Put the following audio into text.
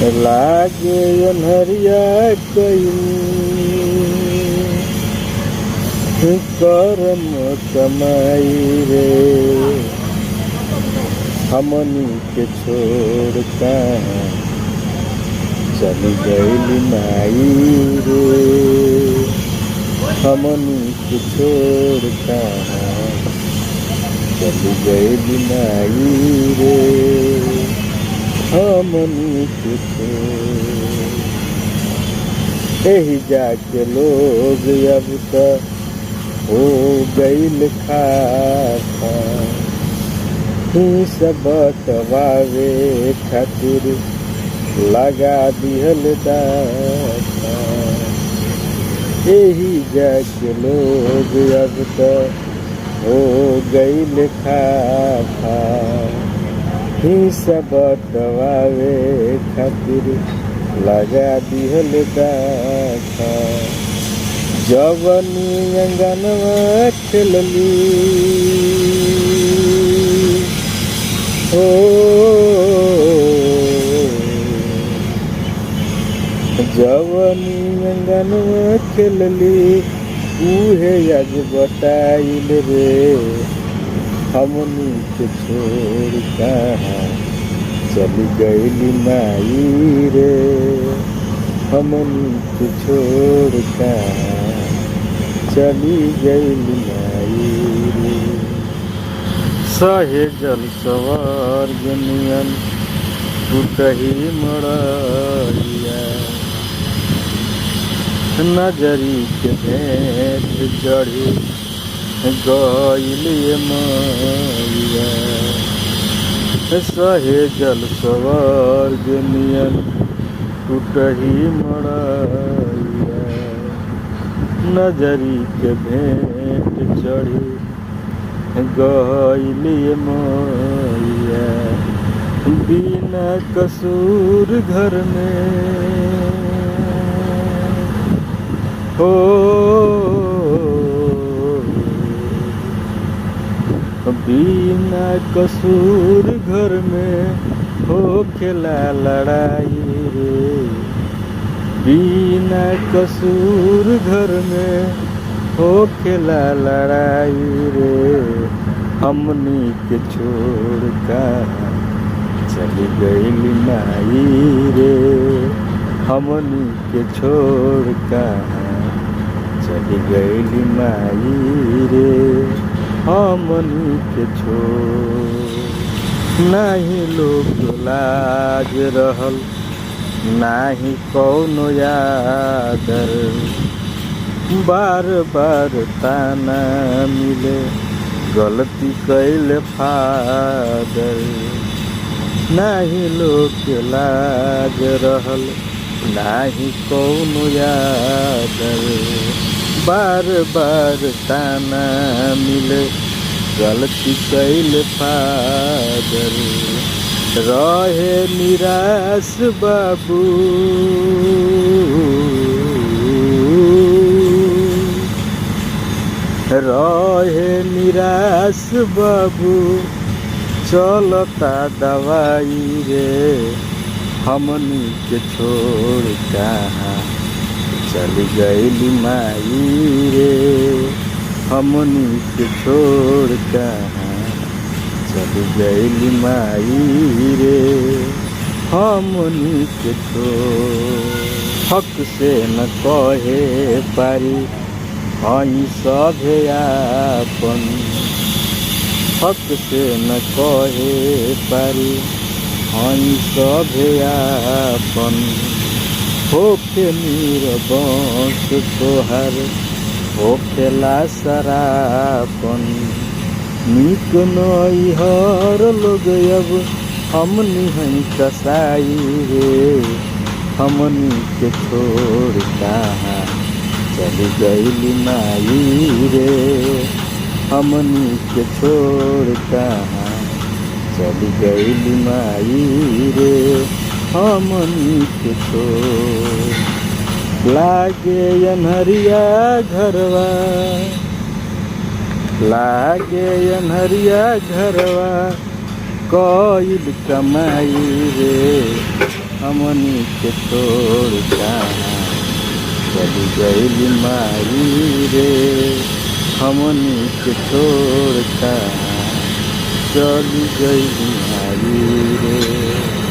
लागे अनहरिया कई करम कमाई रे हमनी के छोड़ कहाँ चली गई माई रे हमनी के छोड़ कहाँ चली गई माई रे हमनी के छोड़। एही जाके लोग अब तो हो गईल खाखा ही सब बटवावे खातिर लगा दिहल दाता। एही जाके लोग अब तो हो गईल खाखा ही सब बटवावे खातिर लगा दिहल दाता। जवनी अंगनवा खेलली हो जवनी अंगनवा खेलली उहे आज बताइल रे हमनी के छोड़ कहाँ चली गई माई रे हमनी के छोड़ कहाँ चली गई माई रे। सहे जल सवार जनियन टूटही मड़िया नजरी के भेंट चढ़ी गइल मैया। सहे जल सवार जनियन टूटही मड़िया नजरी के भेंट चढ़ी गइल मैया। बिना कसूर घर में हो बिना कसूर घर में हो खेला लड़ाई रे बिना कसूर घर में हो खेला लड़ाई रे हमनी के छोड़ कहाँ चली गई माई रे हमनी के छोड़ कहाँ चली गई माई रे हमनी के छोड़। नाही लोग लाज रहल नाही कौनो यादर बार बार ताना मिले गलती कैल फादर। नाही लोग लाज रहल नाही कौनो यादर बार बार ताना मिले गलती कैल फादर। रहे निराश बाबू रहे निराश बाबू चलता दवाई रे हमनी के छोड़ कहाँ चली गई माई रे हमनी के छोड़ कहाँ चली गई माई रे हमनी के छोड़। हक से न कहे पारी हई सभे आपन हक से न कहे पारी हई सभे आपन। होके निरबंश तोहर होखेला सरापन निक नैहर लोग अब हमनी हई कसाई रे हमनी के छोड़ कहाँ चली गई माई रे हमनी के छोड़ कहाँ चली गई माई रे हमनी के छोड़। लागे अनहरिया घरवा लागे अनहरिया घरवा कईल कमाई रे हमनी के छोड़ कहाँ चली गइली माई रे, हमनी के छोड़ कहाँ चली गइली माई रे।